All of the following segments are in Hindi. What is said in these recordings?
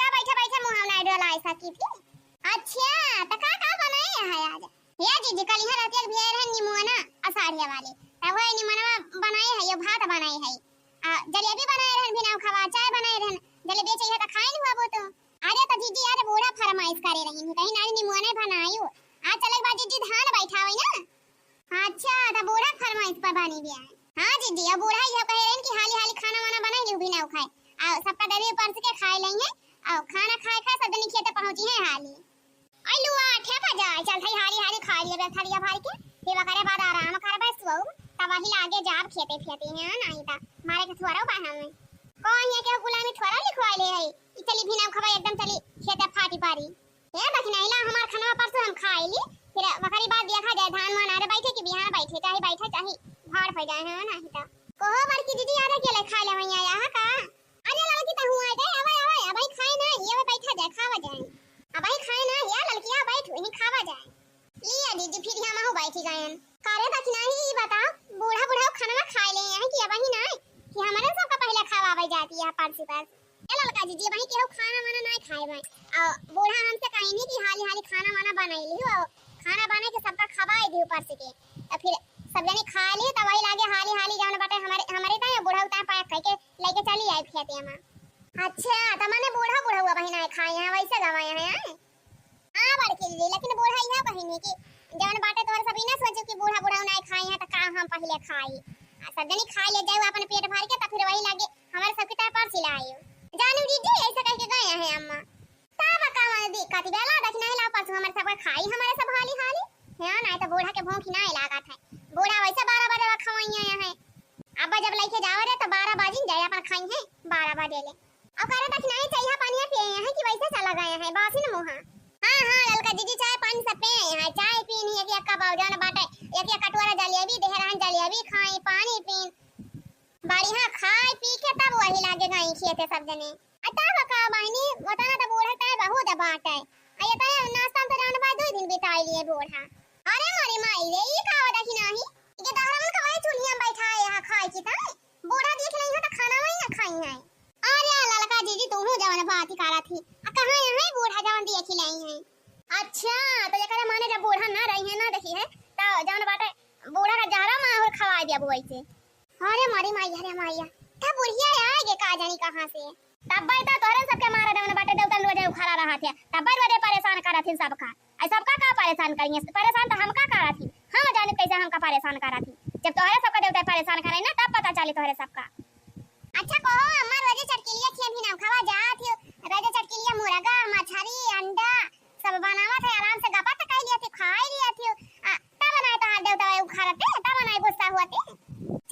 का बैठे बैठे मुंह ना डोला ऐसा की थी। अच्छा तो का बनाए है आज? हे दीदी कल यहाँ रहती है भेड़ है निमोना असाढ़िया वाले तब है निमोना बनाए है ये भात बनाए है जलेबी बनाए रहन बिना खवा चाय बनाए रहन जलेबी चाहिए तो खाए नहीं हुआ वो तो अरे तो दीदी यार बूढ़ा फरमाइश करे रही कहीं ना निमोना बनायो आज चले बात दीदी धान बैठा हुई ना। अच्छा तो बूढ़ा फरमाइश पर बनी भी है। हां दीदी अब बूढ़ा ये कह रहे हैं कि हाली हाली खाना वाना बनाई लियो बिना खाए आ सबका दबे परस के खाए लेंगे आ खाना खाए खाए सब दिन खेते पहुंची है हाली आइलू आ ठेका जाए चल भाई हाली हाली खा लिए थरिया भर के सेवा करे बाद आराम कर बस वो तब वही लागे जाब खेते खेते हैं नहीं ता मारे के थोड़ा बा हमें कौन है के गुलामी थोड़ा लिखवाई ले है चली भी ना खबा एकदम चली खेते फाटी पारी हे बखनाइला हमार खाना परसों हम खाई ली फिर वकरी बात देखा जाए धान मान अरे बैठे कि बिहान बैठे चाहे भाड़ फै जाए है नहीं ता कहो बड़की दीदी यार के ले खा ले भैया यहां का अरे लड़की त हुआ दे अब खाए ना ये बैठा जाए खावा जाए अब खाए ना या लड़कियां बैठ वहीं खावा जाए लिया दीदी फिर हम हो बैठी गए करे तक नहीं बता बूढ़ा बूढ़ा खाना खा ले हैं कि अब ही ना कि हमारे सबका पहले खावावे जाती है परसी पर ए लड़का दीदी भाई केहू खाना वाना नहीं खाए भाई और बूढ़ा हमसे कहीं नहीं कि हाली हाली खाना वाना बनाई लियो खाना बना के सबका खवाई दियो परसी के और फिर सब जने खा लिए तब वही लागे हाली हाली जाने बाटे हमारे ता बूढ़ा उता पाए कह के लेके चली आई खेते में। अच्छा तमने बूढ़ा बूढ़ा हुआ बहिना खाए हैं वैसे गवाए हैं हां बड़की दीदी लेकिन बूढ़ा यह बहिनी की जवन बाटे तोर सब ना सोचो कि बूढ़ा बूढ़ा नहीं खाए हैं तो का हम पहले खाई सब जने खा ले जाओ अपन पेट भर के तो फिर वही लागे हमारे सबकी तरह पर सिलायो जानू दीदी ऐसा कह के गए हैं अम्मा तब का दिक्कत बेला देख नहीं ला पास हमारे सब खाई हमारे सब हाली हाली है ना तो बूढ़ा के भूख ना लगा था बूढ़ा वैसे 12 बजे खवाइया है अब जब लेके जाओ रे तो 12 बजे जाया पर खाई है 12 बजे ले अब करे तक नहीं चाहिए पानी पिए हैं कि वैसे चला गया है बासी न मुहा हां ललका दीदी चाय पानी सब पे है चाय पीनी है एक कप जान बाटे एक कटोरा जलेबी देहरान जलेबी खाई पानी पीन बढ़िया खाए पी के तब वही लागे गई खेते सब जने अता बका बहनी बताना तो बूढ़ा तय बहुत बात है आया तय नाश्ता तो जान बाद 2 दिन बिताई लिए बूढ़ा अरे मारी माई रे ई खावा देखी नहीं ये दहरन का वही चुनिया बैठाए है खाए की ता बूढ़ा देख नहीं तो खाना वही ना खाई है अरे ललका दीदी तू जवन बात ही करा थी कहां है बूढ़ा जवन देख लाई है। अच्छा तो ये करे माने जब बूढ़ा ना रही है ना देखी है तो जवन बाटे बूढ़ा का जहरा मां और खवा दिया बुआई से अरे मारी माई अरे माईया तब बुढ़िया आएगे का जानी कहां से तब भाई तो तोरे सबके मारे जवन बाटे देवता लोजे उखाड़ा रहा थे तब बड़े परेशान करा थी सबका ऐ सबका का परेशान करिए परेशान तो हम का करा थी हम जाने कैसे हमका परेशान करा थी जब तोरे सबका देवता परेशान करे ना तब पता चले तोरे सबका। अच्छा कहो अम्मा रोजे चटकिलिया खे भी ना खावा जात हो रोजे चटकिलिया मुर्गा मछली अंडा सब बनावा थे आराम से गपा तक लिया थी खाई लिया थी तब बनाए तो हाथ देवता उखाड़ते तब बनाए गुस्सा हुआ थे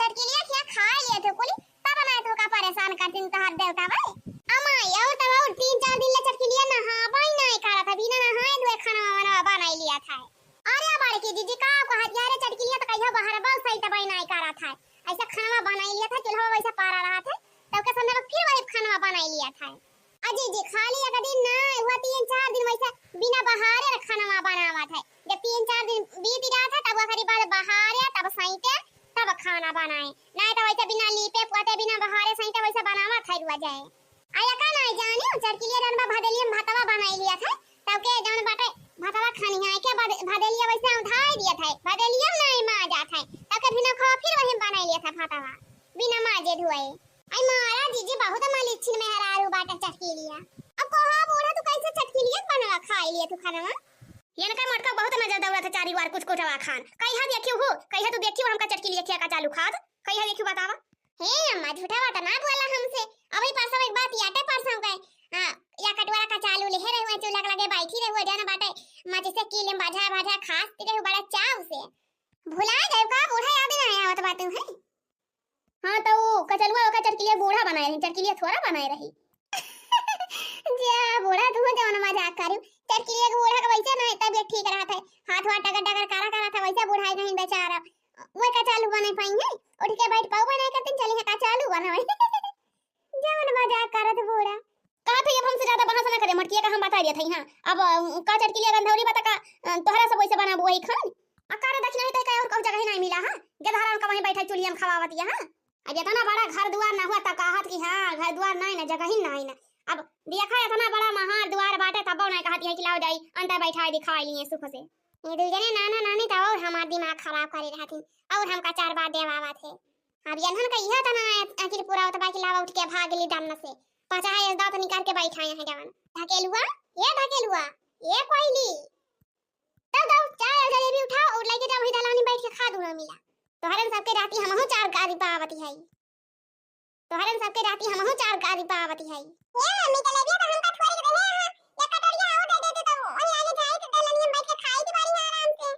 चटकिलिया खे खाई लिया थे कुली तब बनाए तो का परेशान करती तो हाथ देवता भाई अम्मा यो तब 3-4 दिन ले चटकिलिया नहा भाई नहीं करा था बिना नहाए धोए खाना वाना बनाई लिया था। अरे बड़की दीदी का कहत यार चटकिलिया तो कहिया बाहर बल सही तब नहीं करा था ऐसा खाना बनाई लिया था चूल्हा वैसा पारा रहा था तब के संदर्भ फिर वही खाना बनाई लिया था अजी जी खाली एक दिन ना हुआ 3-4 दिन वैसा बिना बहारे खाना बनावा था जब 3-4 दिन बीत रहा था तब करीब बाद बहारे तब सहीते तब खाना बनाए नहीं तो वैसे बिना लीपे पोते बिना बहारे सहीते वैसा बनावा था रुआ जाए आया का नहीं जाने चटकिलिया रनबा भदेलिया भातवा बनाई लिया था तब के जान बाटे भातवा खानी है के भदेलिया वैसे उठाई दिया था भदेलिया नहीं माजा था तब के बिना खा फिर वही बनाई लिया था भातवा बिना माजे धोए आई मारा दीदी बहुत मालिक में हरारू बाटे चटकिलिया अब कहा बूढ़ा तू कैसे चटकिलिया बनवा खाई लिया तू खाना येन का मटका बहुत मजा दौड़ा था 4 बार कुछ कुछ खान कहिया देखियो हो कहिया तू देखियो हमका चटकिलिया खिया का चालू खाद कहिया देखियो बतावा हे अम्मा झूठा बात ना बोला हमसे अभी परसों एक बात याटे परसों गए हां या कटवारा का चालू ले रहे हुए चूल्हा लगे बैठी रहे हुए जाना बाटे माचे से कीले बाजा बाजा खास तेरे बड़ा चाव से भुला गए का बूढ़ा याद नहीं आया तो बात है हां तो कचलुआ का चटकिलिया बूढ़ा बनाए रही चटकिलिया थोड़ा बनाए रही जा बूढ़ा तू जवन मजाक करू चटकिलिया के बूढ़ा का वैसा नहीं तबीयत ठीक रहा था हाथ वाट टगर टगर करा करा था वैसा बूढ़ा नहीं बेचारा वो का चालू बने पाई है उठ के बैठ पाऊ बनाए करते चले है का चालू बनाए जवन मजाक करत बूढ़ा कहा थे अब हमसे ज्यादा बहस ना करे मटकिया का हम बता दिया था हां अब का चटकिलिया गंधौरी बता का तोहरा सब वैसे बनाबो वही खान अकार दक्षिणा ही कहीं और कहू जगह नहीं मिला हां गधाराम का वहीं बैठा चुलिया में खवावत हां अब इतना बड़ा घर द्वार ना हुआ त कहत कि हां घर द्वार नहीं ना जगह ही नहीं ना अब देखा इतना बड़ा महार द्वार बाटे तब ना कहती है कि लाओ जाई अंदर बैठा दिखाई लिए सुख से। ये दू जने नाना नानी तो और हमार दिमाग खराब करे रहती और हमका 4 बार देवावा थे। अब यहन का यह तना आखिर पूरा होता बाकी लावा उठ के भाग ली दान से पाचा है दांत निकाल के बैठा है जवान धकेलुआ ये कोयली तब दो चाय जलेबी उठाओ और लेके जाओ दलानी बैठ के खा दूंगा मिला तोहरन सबके राती हमहु 4 गारी पावती है तोहरन सबके राती हमहु 4 गारी पावती है ये मम्मी जलेबी तो हमका थोड़ी रहे हैं या कटोरिया और दे देते तो और आगे जाए तो दलानी में बैठ के खाई दी बारी आराम से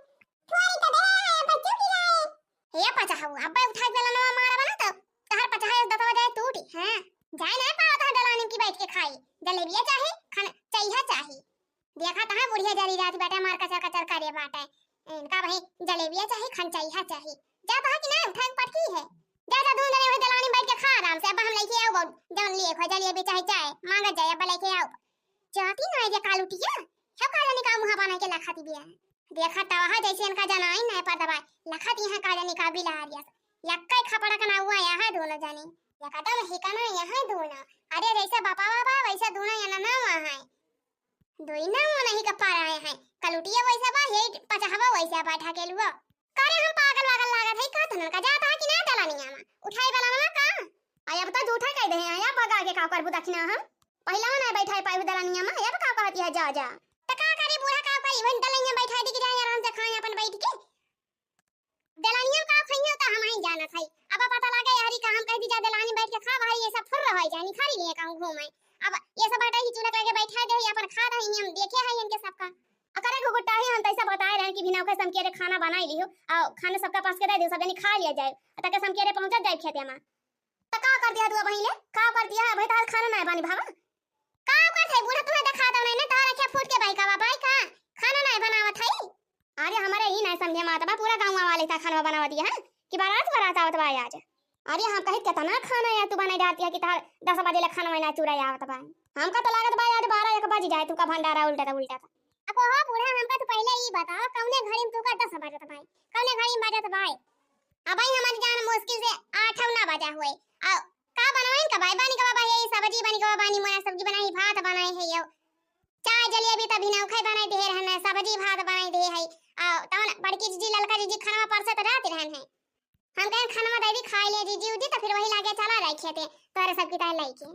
थोड़ी तो दे बच्चों की जाए हे पचा हूं अब्बा उठा के दलाना मारा बना तो तहर पचा है 10 बजे टूटी हां जाए ना पाओ तो दलानी की बैठ के खाई जलेबिया चाहे खाना चाहिए देखा तहां बुढ़िया जारी रात बेटा मार कचर करे बाटे इनका भाई जलेबिया चाहे खान चाहिए जा तहां की ना उठा पटकी है जा दूध देने हुए दलानी बैठ के खा आराम से अब हम लेके आओ जौन लिए खो जलेबी चाहे मांगा जाए अब लेके आओ चाहती ना जे कालुटिया सब का जाने का मुंह बना के लखाती बिया देखा तवा जैसे इनका जनाई ना पर दबाई लखाती है का जाने का बिला आ गया यक्का खपड़ा का ना हुआ यहां दोनों जाने या कदम हिकाना यहां दोनों अरे जैसे बापा वैसा दोनों या ना वहां दोई ना वो नहीं का पा रहे हैं कालुटिया वैसा बा हे पचाहवा वैसा बैठा के लुआ करे हम पागल लागत है का तन का जाता कि ना दलानिया में उठाई वाला ना का आया बता झूठा कह दे आया भगा के का करबू दखना हम पहला ना बैठाई पाई दलानिया में आया का कहती है जा त का करे बूढ़ा का पाई वन दलानिया बैठा दी कि जा आराम से खाए अपन बैठ के दलानिया का खइयो त हम ही जाना खाई अब पता लागे यारी का हम कह दी जा दलानी बैठ के खा भाई ये सब फुर रह जानी खाली लिए का घूमे अब ये सब बैठा ही चूल्हा करके बैठा दे अपन खा रही हम देखे है इनके सबका अकरे घुगुटा ही हम तैसा बताए रहे कि बिना के समकेरे खाना बनाई लियो और खाना सबका पास के दे दे सब जनी खा लिया जाए तक समकेरे पहुंचा जाए खेते में त का कर दिया तू पहिले का कर दिया भाई तार खाना ना बनी भावा का कर थे बूढ़ा तुम्हें दिखा दो नहीं तार क्या फूट के भाई का भाई का खाना ना बनावत है अरे हमारे ही नहीं समझे माता पूरा गांव वाले था खाना बनावा दिया है कि बारात आवत बा आज अरे हम कहित कितना खाना या तू बनाई जाती है कि तार 10 बजे ले खाना ना चुरा आवत बा हमका तो लागत बा आज 12 1 बज जाए तू का भंडारा उल्टा था अब हो बूढ़ा हमका तो पहले ही बताओ कौने घड़ी में तू का 10 बजत भाई कौने घड़ी में बजत भाई अब भाई हमारी जान मुश्किल से 8 ना बजा हुए आ का बनवाइन का भाई बानी का बाबा ये सब्जी बनी का बानी मोया सब्जी बनाई भात बनाई है यो चाय जलेबी तभी ना खाई बनाई दे रहना सब्जी भात बनाई दे है आ तवन बड़की जीजी ललका जीजी खाना परसे त रात रहन है हम कहें खाना दे दी खाई ले जीजी उदी तो फिर वही लागे चला रही खेते तोरे सब की ताई लाई के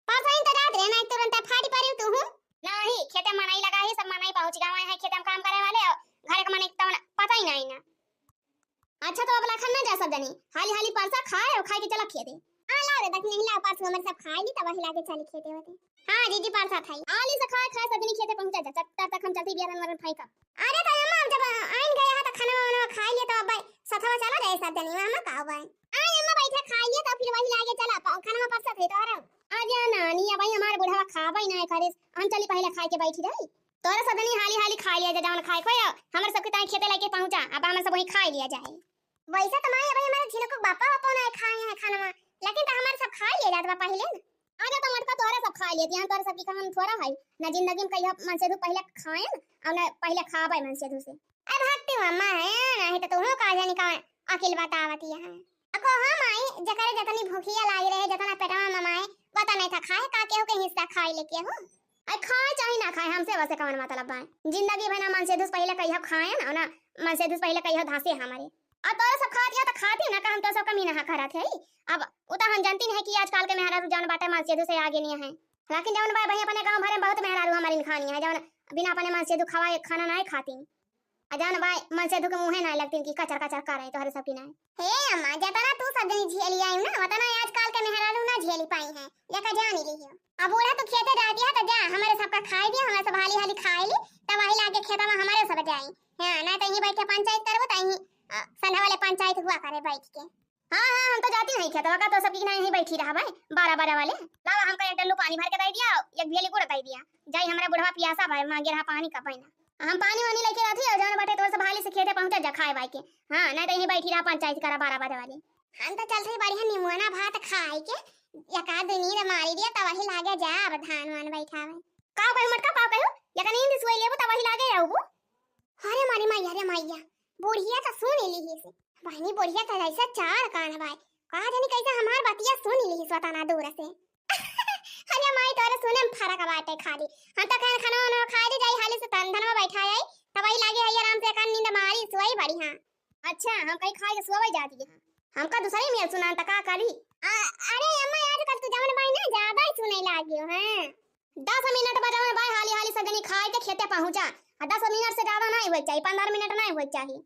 परसे त रात रहना तुरंत फाड़ी पारी तू हूं नहीं खेते मनाई लगा है सब मनाई पहुंच गए हैं खेते में काम करे वाले घर के मने तो पता ही नहीं ना अच्छा तो अब लखन ना जा सब जनी हाली परसा खाए और खाए के चला खेते हां लाओ रे तक नहीं ला पास हमर सब खाई ली तब वही लागे चली खेते होते हां जीजी परसा खाई आली से खाए सब जनी खेते पहुंचा जा तब तक हम चलती बियारन वरन खाई का अरे तो अम्मा जब आइन गया था खाना वाना खा लिया तो अब भाई सथवा चला जाए सब जनी अम्मा का भाई आई अम्मा बैठा खा लिया तो फिर वही लागे चला खाना में परसा थे तो आराम आ जा नानी अब भाई हमारे बुढ़ावा खाबई ना करे हम चली पहले खाए के बैठी रही तोरा सदनी हाली खा लिया जावन खाए को हमर सबके ताई खेते लेके पहुंचा अब हमर सब वही खा लिया जाए वैसा तो माई भाई हमारे झिलो को बापा ना खाए हैं खाना में लेकिन तो हमारे सब खा लिया जात बा पहले ना आजा तो मटका तोरा सब खा लिया यहां तोरा सब की कहां थोड़ा है ना जिंदगी में कहिया मन से पहले खाए और ना पहले खाबई मन से अब हटती मम्मा है नहीं तो तू का जानी का अकेले बतावती है अको हम आई जकरे जतनी भूखिया लाग रहे जतना पेटवा ममाए पता नहीं था खाए का केहू के हिस्सा खाए लेके हो आई खाए चाहे ना खाए हमसे वैसे कौन मतलब है जिंदगी भर ना मन से पहले कहिया खाए ना मन से पहले कहिया धासे हमारे अब तो सब खाती है तो खाती ना का हम तो सब कमी ना करा थे अब उता हम जानती नहीं कि आजकल के मेहरारू जान बाटे मन से आगे नहीं है लेकिन जवन भाई अपने गांव भर में बहुत मेहरारू हमारी खानी है जवन बिना अपने मन से खवाए खाना नहीं खाती अजान भाई मन से के मुंह ना लगती कि कचर कर रहे तो हर सब की ना हे अम्मा जतना तू सब जनी झेली आई ना वतना आजकल के मेहरारू ना झेली पाई है लेका जान ली है अब बूढ़ा तो खेते जाती है तो जा हमारे सबका खाई दिया हमारे सब हाली खाई ली तब वही लाके खेता में हमारे सब जाई हां ना तो यही बैठ के पंचायत करबो त यही संधा वाले पंचायत हुआ करे बैठ के हां हम तो जाती नहीं खेतवा का तो सब की ना यही बैठी रहा भाई 12 वाले लावा हमका एक डल्लू पानी भर के दे दिया एक भेली गुड़ दे दिया जाई हमारा बुढ़वा पियासा भाई मांगे रहा पानी का पैना हम पानी वानी लेके आती है जान बाटे तो सब हाली से खेते पहुंचा जा खाए भाई के हां ना तो यही बैठी रहा पंचायत करा 12 वाले हम तो चल रही बढ़िया निमोना भात खाए के एका नींद मारी दिया त वही लागे जा अब धान वान बैठावे का भाई मटका पाव कहो एका नींद सोई लेबो त वही लागे रहबो अरे मारी मैया रे मैया बुढ़िया तो सुन ली से बहनी बुढ़िया तो ऐसा चार कान भाई कहा जानी कैसे हमार बतिया सुन ली स्वताना दूर से अरे माई तोरे सुने में फरक बाटे खाली। हम तो खाना खाना खाए दे जाई हाली से तंदन में बैठा आई तब वही लागे है आराम से कर नींद मारी सोई बढ़िया। अच्छा हम कहीं खाए के सोई जाती है हमका दूसरे में सुना त का करी। अरे अम्मा आजकल तू जवन भाई ना ज्यादा ही सुने लागियो हैं। 10 मिनट बाद जवन भाई हाली हाली से जनी खाए के खेते पहुंचा 10 मिनट से ज्यादा नहीं होई चाहिए 15 मिनट नहीं होई चाहिए।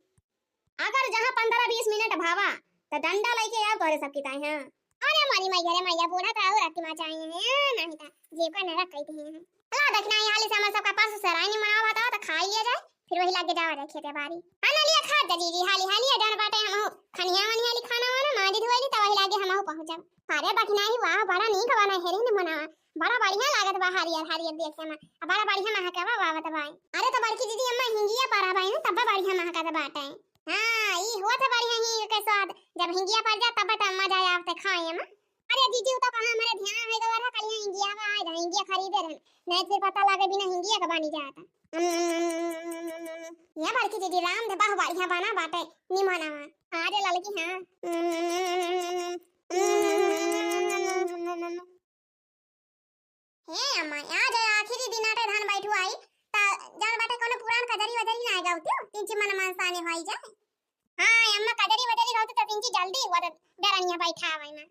अगर जहां 15-20 मिनट भावा त डंडा लेके आओ तोरे सब की ताई हैं। अरे मारी माई घरे मैया बूढ़ा का और रत्ती मा चाहिए हैं नहीं ता जे को न रख कहते हैं। अला देखना ये हाली से हम सबका पास सरायनी मनावा बता त खा लिया जाए फिर वही लागे जावा रखे ते बारी। अना लिया खा दे जी हाली हाली जान बाटे हम खनिया वानी हाली खाना वाना माजी धोइली त वही लागे हम पहुंच जाब। अरे बखना ही वाह बड़ा नीक बना हेरी न मनावा बड़ा बढ़िया लागत बा हरियर हरियर देखे में बड़ा बढ़िया महकवा वावत भाई। अरे तो बड़की दीदी अम्मा हिंगिया पारा भाई न तब बढ़िया महकत बाटे। हां ई होत बढ़िया ही के स्वाद जब हिंगिया पर जा तब त मजा आवते खाए में। अरे दीदी तो कहां हमारे ध्यान है गवर है कलिया हिंगिया का आए हिंगिया खरीदे रहे नहीं फिर पता लागे बिना हिंगिया का बनी जाता। ये बड़की दीदी राम दे बहु बढ़िया बना बाटे निमना अरे लड़की हां हे अम्मा आज आखिरी दिन आटे धान बैठू आई ता जान बाटे कोनो पुरान कजरी वजरी ना गाउतियो तिंची मन मनसाने होई जाए। हां अम्मा कजरी वजरी गाउत त तिंची जल्दी वर डरनिया बैठा आवे ना।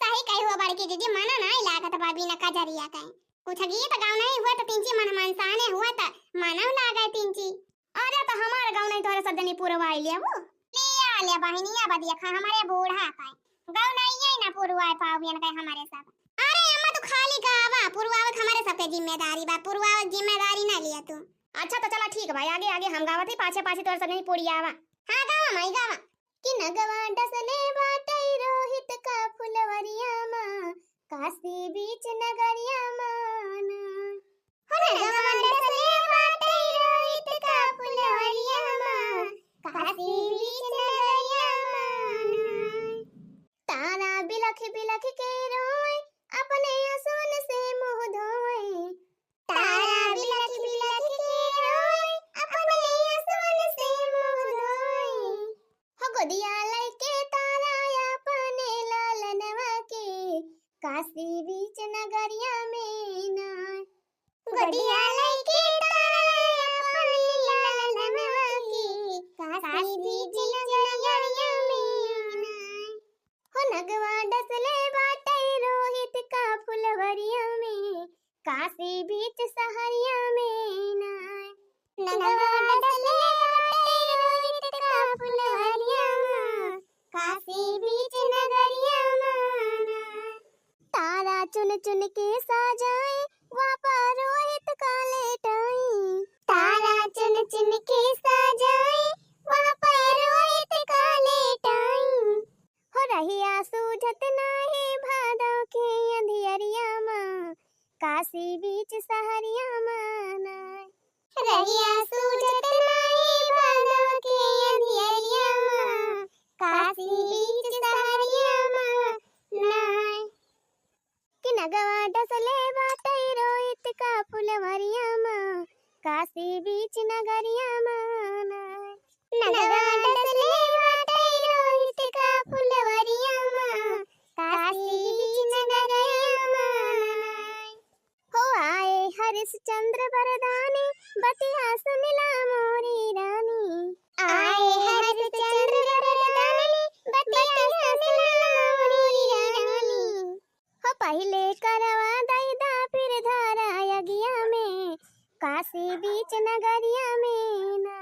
सही कही हुआ बड़की दीदी मना नहीं लागत बाबी न कजरिया कहीं कुछ गीत गाँव नहीं हुआ तो तिंची मन मनसाने हुआ त मानव लागे तिंची। अरे तो हमार गाँव नहीं तोरे सदनी पुरवाई ले वो ले बहनिया बदिया खा हमारे बूढ़ा कहीं गाँव नहीं है ना पुरवाई पावियन कहीं हमारे सब। अरे अम्मा तू खाली गावा पुरवावत हमारे सबके जिम्मेदारी बा पुरवावत जिम्मेदारी ना लिया तू। अच्छा तो चला ठीक भाई आगे आगे हम गावत ही पाछे पाछे तोरे सदनी पुरियावा। हां गावा माई गावा कि नगवा डसले बाटे रोहित का फुलवरिया मां काशी बीच नगरिया माना हो नगवा डसले बाटे रोहित का फुलवरिया मां काशी बीच नगरिया माना तारा बिलख बिलख के रोए अपने असुन से मुंह धोए तारा बिलख बिलख के रोए अपने असुन से मुंह धोए हो गोदिया लइके तारा अपने लालनवा के काशी बीच नगरिया में ना गोदिया लइके तारा अपने लालनवा के काशी बीच नगरिया में ना हो नगवा डसले बाटे रोहित का फुलवरिया में काशी बीच सहरिया में ना नगवा डसले बाटे रोहित का फुलवरिया में काशी बीच नगरिया में तारा चुन चुन के साजाए वापा रोहित का लेटाई तारा चुन चुन के साजाए वापा रोहित का लेटाई हो रहिया सूझत नाहे भादव के अंधियरिया मां काशी बीच सहरिया माना रहिया सूझत नाहे भादव के अंधियरिया मां काशी बीच सहरिया माना कि नगवा डसले बाटे रोहित का फुलवरिया मां काशी बीच नगरिया माना नगवा डसले बाटे रोहित का फुलवरिया मां काशी बीच नगरिया माना हो आए हरिश्चंद्र वरदानी बतिया सुनिला मोरी रानी आए हरिश्चंद्र वरदानी बतिया सुनिला मोरी रानी हो पहले करवा दैदा फिर धारा यगिया में काशी बीच नगरिया में ना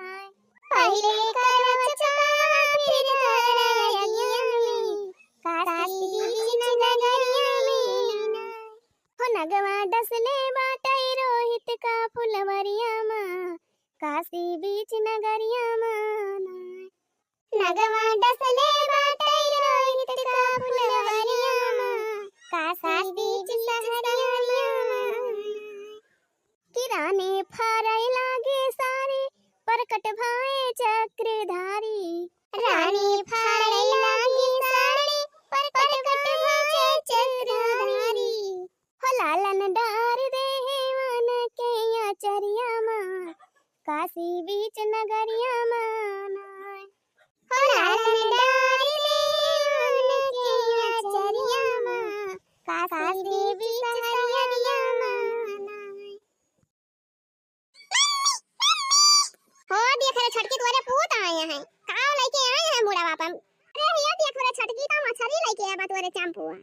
पहले करवा चावा फिर धारा यगिया में काशी बीच नगरिया में ना हो नगवा डसले बाटे रोहित का फुलवरिया मां काशी बीच नगरिया माना नगवा डसले बाटे रोहित का फुलवरिया मां काशी बीच सहरिया किराने फारई लागे सारे परकट भाए चक्रधारी रानी फारई लागे सारे परकट भाए चक्रधारी हो लालन डार दे वन के आचरिया मां काशी बीच नगरिया माना हो लालन डार दे वन के आचरिया मां काशी रे बीच सहरिया हो देख रे छटकी तोरे पूत आए हैं काव लेके आए हैं बूढ़ा बापा अरे ये देख रे छटकी तो मछली लेके आया तोरे चंपुआ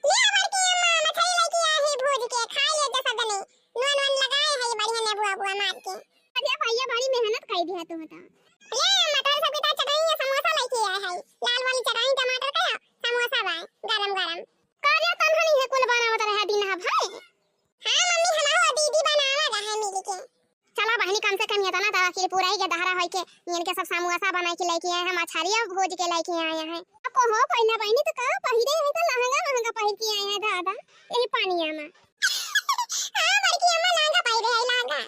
ले बड़की अम्मा मछली लेके आई है भूज के खा ले जैसा दने नॉन वन लगाए है बढ़िया ने बुआ बुआ मार के अरे भैया बड़ी मेहनत कर दिया तू बता ले मटर सब कितना चढ़ाई है समोसा लेके आया है लाल वाली चढ़ाई टमाटर का समोसा बा गरम गरम कार्य तन्हनी है कुल बनावत रहे दिन हा भाई हां मम्मी हमारो दीदी बनावा रहा मिल के चला बहनी कम से कम ये तो ना ताकि पूरा ही के दहरा होय के इनके सब समोसा बना के लेके आए हैं मछलियां भोज के लेके आए हैं आपको हो पहिना बहनी तो का पहिरे है तो लहंगा लहंगा पहिर के आए हैं दादा यही पानिया में हां बड़की अम्मा लहंगा पहिरे है लहंगा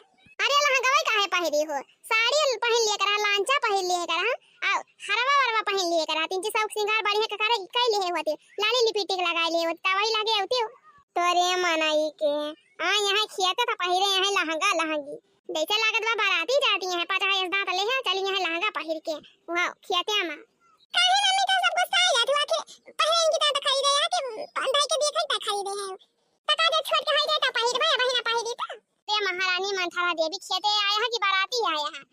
अरे लहंगा वही काहे पहिरी हो साड़ी पहन लिए करा लांचा पहन लिए करा आ हरवा वरवा पहन लिए करा तीन चीज सब सिंगार बढ़िया के करे कई लिए होते लाली लिपस्टिक लगा लिए होते तवई लगे होते तोरे मनाई के हां यहां खियाते था पहिरे हैं लहंगा लहंगी जैसे लागत बा बाराती जाती हैं 50 दांत ले हैं चली यहाँ लहंगा पहिर के वाह खियाते अम्मा काहे मम्मी तो सब गुस्सा आ जात वाके पहिरेंगी ता खरीदे या के अंधाई के देखे ता खरीदे है तका जे छोड़ के हाई ता पहिर भाई बहिना पहिरी ता ते महारानी मंथरा देवी खियाते आया है कि बाराती आया है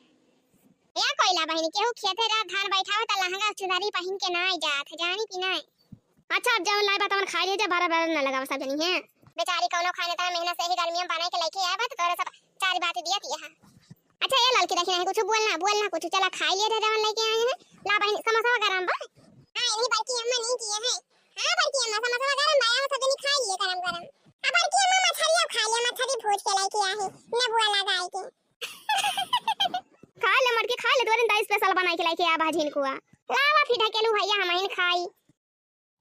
या कोइला बहिनी केहू खियाते रात धान बैठावे ता लहंगा चुनरी पहन के ना जात जानी कि नहीं अच्छा अब जाओ लाई बतावन खा लिए जा 12 ना लगाव सब जनी है बेचारी कोनो खाने ता मेहनत से ही गर्मी में बना के लेके आया बा तो तोरे सब चार बात दिया थी हां अच्छा ये लड़की देखी नहीं कुछ बोलना कुछ चला खा लिए थे जवन लेके आए हैं ला बहनी समोसा गरम बा हां यही बड़की अम्मा नहीं किए हैं हां बड़की अम्मा समोसा गरम बा सब जनी खा लिए गरम गरम अब बड़की अम्मा मछली खा लिए मछली भूज के लेके आए हैं न बुआ लगाई के खा ले मर के खा ले तोरे दाई स्पेशल बना के लेके आ भाजिन को लावा फिर ढकेलू भैया हम ही खाई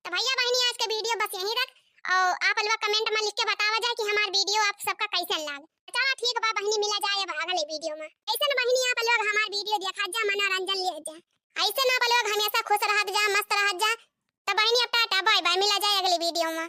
तो भैया बहनी आज का वीडियो बस यहीं तक और आप लोग कमेंट में लिख के बतावा जाए कि हमारा वीडियो आप सबका कैसा लगा चला ठीक बा बहनी मिला जाए अब अगले वीडियो में ऐसे ना बहनी आप लोग हमारा वीडियो देखा जा मनोरंजन ले जा ऐसे ना आप लोग हमेशा खुश रह जा मस्त रह जा तो बहनी अब टाटा बाय बाय मिला जाए अगले वीडियो में।